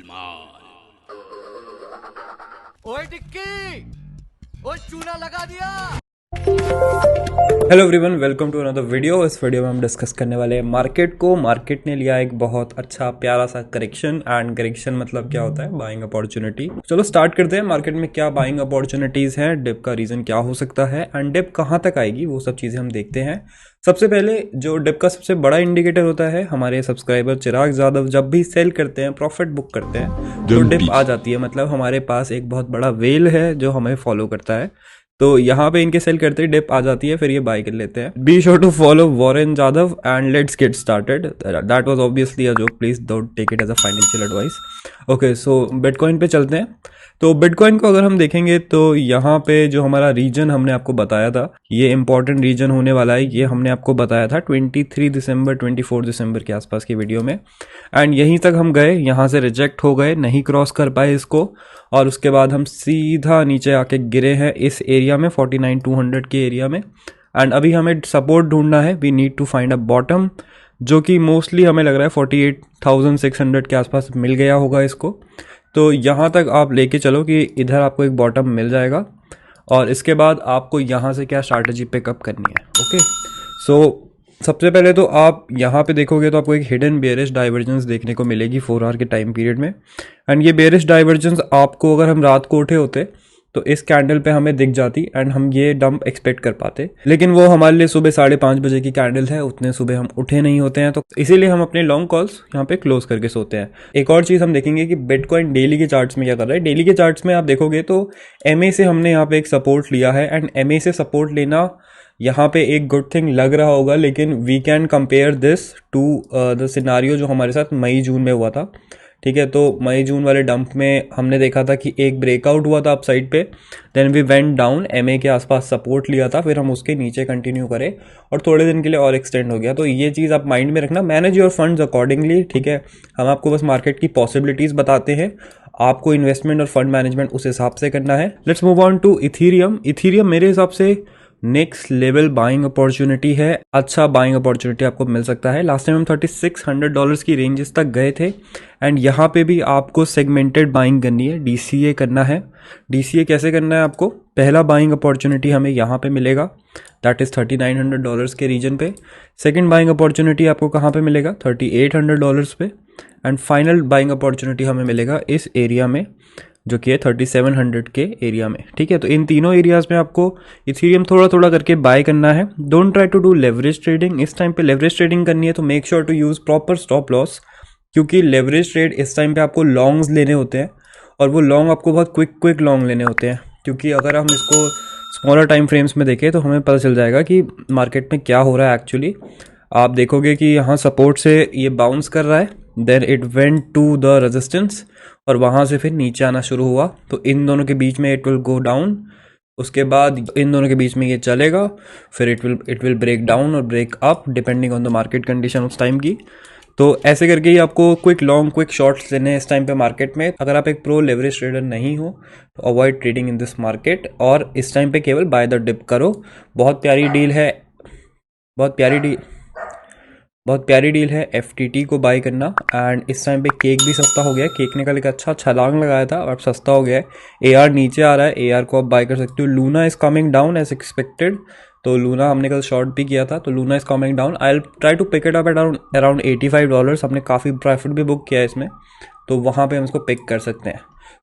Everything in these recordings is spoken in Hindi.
गोलमाल। ओए टिक्की, ओए चूना लगा दिया। Hello everyone, welcome to another video. इस वीडियो में हम डिस्कस करने वाले हैं मार्केट को। मार्केट ने लिया एक बहुत अच्छा प्यारा सा करेक्शन, एंड करेक्शन मतलब क्या होता है, बाइंग अपॉर्चुनिटी। चलो स्टार्ट करते हैं। मार्केट में क्या बाइंग अपॉर्चुनिटीज हैं, डिप का रीजन क्या हो सकता है, एंड डिप कहाँ तक आएगी, वो सब चीजें हम देखते हैं। सबसे पहले जो डिप का सबसे बड़ा इंडिकेटर होता है, हमारे सब्सक्राइबर चिराग यादव जब भी सेल करते हैं, प्रॉफिट बुक करते हैं, तो डिप आ जाती है। मतलब हमारे पास एक बहुत बड़ा वेल है जो हमें फॉलो करता है। तो यहाँ पे इनके सेल करते ही डिप आ जाती है, फिर ये बाय कर लेते हैं। Be sure to follow Warren Jadhav and let's get started. That was obviously a joke, please don't take it as a financial advice. Okay, so bitcoin पे चलते हैं। तो बिटकॉइन को अगर हम देखेंगे तो यहाँ पे जो हमारा रीजन हमने आपको बताया था, ये इंपॉर्टेंट रीजन होने वाला है। ये हमने आपको बताया था 23 दिसंबर 24 दिसंबर के आसपास की वीडियो में, एंड यहीं तक हम गए, यहाँ से रिजेक्ट हो गए, नहीं क्रॉस कर पाए इसको, और उसके बाद हम सीधा नीचे आके गिरे हैं इस एरिया में, 49,200 के एरिया में। एंड अभी हमें सपोर्ट ढूंढना है। We need to find a bottom, जो कि मोस्टली हमें लग रहा है 48,600 के आसपास मिल गया होगा इसको। तो यहाँ तक आप लेके चलो कि इधर आपको एक बॉटम मिल जाएगा, और इसके बाद आपको यहाँ से क्या स्ट्रैटेजी पिकअप करनी है। ओके, सो सबसे पहले तो आप यहाँ पे देखोगे तो आपको एक हिडन बेयरिश डाइवर्जेंस देखने को मिलेगी 4 आवर के टाइम पीरियड में। एंड ये बेयरिश डाइवर्जेंस आपको, अगर हम रात को उठे होते तो इस कैंडल पे हमें दिख जाती, एंड हम ये डंप एक्सपेक्ट कर पाते, लेकिन वो हमारे लिए सुबह 5:30 बजे की कैंडल है, उतने सुबह हम उठे नहीं होते हैं, तो इसीलिए हम अपने लॉन्ग कॉल्स यहाँ पे क्लोज करके सोते हैं। एक और चीज हम देखेंगे कि बिटकॉइन डेली के चार्ट्स में क्या कर रहा है। डेली के चार्ट्स में आप देखोगे तो एमए से हमने यहाँ पे एक सपोर्ट लिया है, एंड एमए से सपोर्ट लेना यहाँ पे एक गुड थिंग लग रहा होगा, लेकिन we can compare this to the scenario जो हमारे साथ मई जून में हुआ था। ठीक है, तो मई जून वाले डंप में हमने देखा था कि एक ब्रेकआउट हुआ था अप साइड पे, then we went down, MA के आसपास सपोर्ट लिया था, फिर हम उसके नीचे कंटिन्यू करे और थोड़े दिन के लिए और एक्सटेंड हो गया। तो ये चीज़ आप माइंड में रखना, मैनेज योर फंड्स अकॉर्डिंगली। ठीक है, हम आपको बस मार्केट की पॉसिबिलिटीज़ बताते हैं, आपको इन्वेस्टमेंट और फंड मैनेजमेंट उस हिसाब से करना है। Let's move on to Ethereum. Ethereum मेरे हिसाब से नेक्स्ट लेवल बाइंग अपॉर्चुनिटी है। अच्छा बाइंग अपॉर्चुनिटी आपको मिल सकता है। लास्ट टाइम हम $3600 की रेंजेस तक गए थे, एंड यहाँ पे भी आपको सेगमेंटेड बाइंग करनी है, डीसीए करना है। डीसीए कैसे करना है आपको? पहला बाइंग अपॉर्चुनिटी हमें यहाँ पे मिलेगा, दैट इज $3900 के रीजन पे। सेकंड बाइंग अपॉर्चुनिटी आपको कहाँ पे मिलेगा? $3800 पे। एंड फाइनल बाइंग अपॉर्चुनिटी हमें मिलेगा इस एरिया में, जो कि है 3700 के एरिया में। ठीक है, तो इन तीनों एरियाज में आपको इथीरियम थोड़ा थोड़ा करके बाय करना है। Don't try to do leverage trading. इस टाइम पे लेवरेज ट्रेडिंग करनी है तो make sure to use proper stop loss, क्योंकि लेवरेज ट्रेड इस टाइम पे आपको लॉन्ग्स लेने होते हैं, और वो लॉन्ग आपको बहुत क्विक लॉन्ग लेने होते हैं। क्योंकि अगर हम इसको स्मॉलर टाइम फ्रेम्स में देखें तो हमें पता चल जाएगा कि मार्केट में क्या हो रहा है एक्चुअली। आप देखोगे कि यहाँ सपोर्ट से ये बाउंस कर रहा है, then it went to the resistance, और वहाँ से फिर नीचे आना शुरू हुआ। तो इन दोनों के बीच में इट विल गो डाउन, उसके बाद इन दोनों के बीच में ये चलेगा, फिर इट विल ब्रेक डाउन और break up depending on the market condition उस टाइम की। तो ऐसे करके ही आपको क्विक लॉन्ग क्विक शॉर्ट्स लेने हैं इस टाइम पे मार्केट में। अगर आप एक प्रो लेवरेज ट्रेडर नहीं हो तो avoid trading in this market, और इस टाइम पे केवल बाय द डिप करो। बहुत प्यारी डील है, बहुत प्यारी डील है एफटीटी को बाय करना। एंड इस टाइम पे केक भी सस्ता हो गया है, केक ने कल एक अच्छा छलांग लगाया था और सस्ता हो गया है। एआर नीचे आ रहा है, एआर को आप बाय कर सकते हो। Luna is coming down as expected, तो लूना हमने कल शॉर्ट भी किया था, तो Luna is coming down. I will try to pick it up at around $85। हमने काफ़ी प्रॉफिट भी बुक किया है इसमें, तो वहाँ पे हम इसको पिक कर सकते हैं।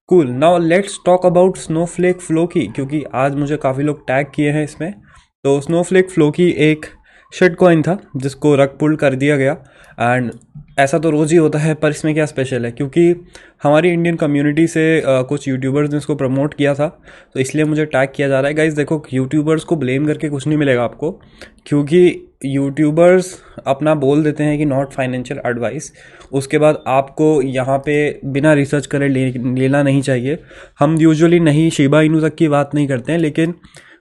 Cool, now let's talk about Snowflake Floki, क्योंकि आज मुझे काफ़ी लोग टैग किए हैं इसमें। तो स्नोफ्लेक फ्लोकी एक शिट कॉइन था जिसको रग पुल कर दिया गया, एंड ऐसा तो रोज़ ही होता है, पर इसमें क्या स्पेशल है? क्योंकि हमारी इंडियन कम्युनिटी से कुछ यूट्यूबर्स ने इसको प्रमोट किया था, तो इसलिए मुझे टैग किया जा रहा है। गाइज देखो, यूट्यूबर्स को ब्लेम करके कुछ नहीं मिलेगा आपको, क्योंकि यूट्यूबर्स अपना बोल देते हैं कि नॉट फाइनेंशियल एडवाइस, उसके बाद आपको यहाँ पे बिना रिसर्च करे लेना नहीं चाहिए। हम यूजुअली नहीं शिबा इनू तक की बात नहीं करते हैं, लेकिन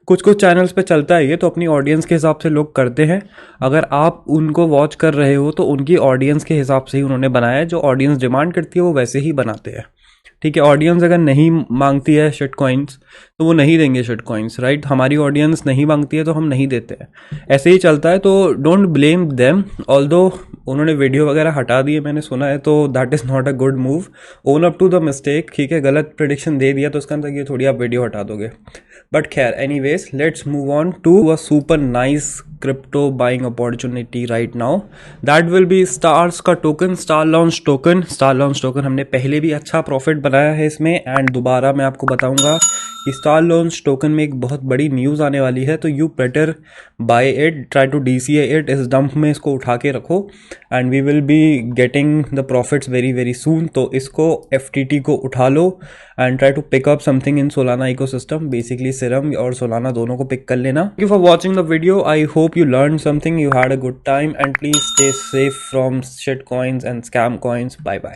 कुछ चैनल्स पे चलता है ये, तो अपनी ऑडियंस के हिसाब से लोग करते हैं। अगर आप उनको वॉच कर रहे हो तो उनकी ऑडियंस के हिसाब से ही उन्होंने बनाया है, जो ऑडियंस डिमांड करती है वो वैसे ही बनाते हैं। ठीक है, ऑडियंस अगर नहीं मांगती है शिट कॉइन्स तो वो नहीं देंगे शिट कॉइन्स, राइट। हमारी ऑडियंस नहीं मांगती है तो हम नहीं देते हैं, ऐसे ही चलता है। तो डोंट ब्लेम देम, ऑल्दो उन्होंने वीडियो वगैरह हटा दी है मैंने सुना है, तो that is not a good move. Own up to the mistake, ठीक है, गलत प्रेडिक्शन दे दिया तो उसका अंदर ये थोड़ी आप वीडियो हटा दोगे। बट खैर, anyways let's move on to a super nice crypto buying opportunity right now. That will be stars का token, star launch token. Star launch token हमने पहले भी अच्छा प्रॉफिट बनाया है इसमें, एंड दोबारा मैं आपको बताऊंगा कि स्टार लॉन्च टोकन में एक बहुत बड़ी न्यूज़ आने वाली है, तो you better buy it, try to DCA it, इस डंप में इसको उठा के रखो, and we will be getting the profits very very soon. तो इसको FTT को उठा लो and try to pick up something in Solana ecosystem, basically Serum और सोलाना दोनों को पिक कर लेना। Thank you for watching the video, I hope you learned something, you had a good time, and please stay safe from shit coins and scam coins. Bye bye.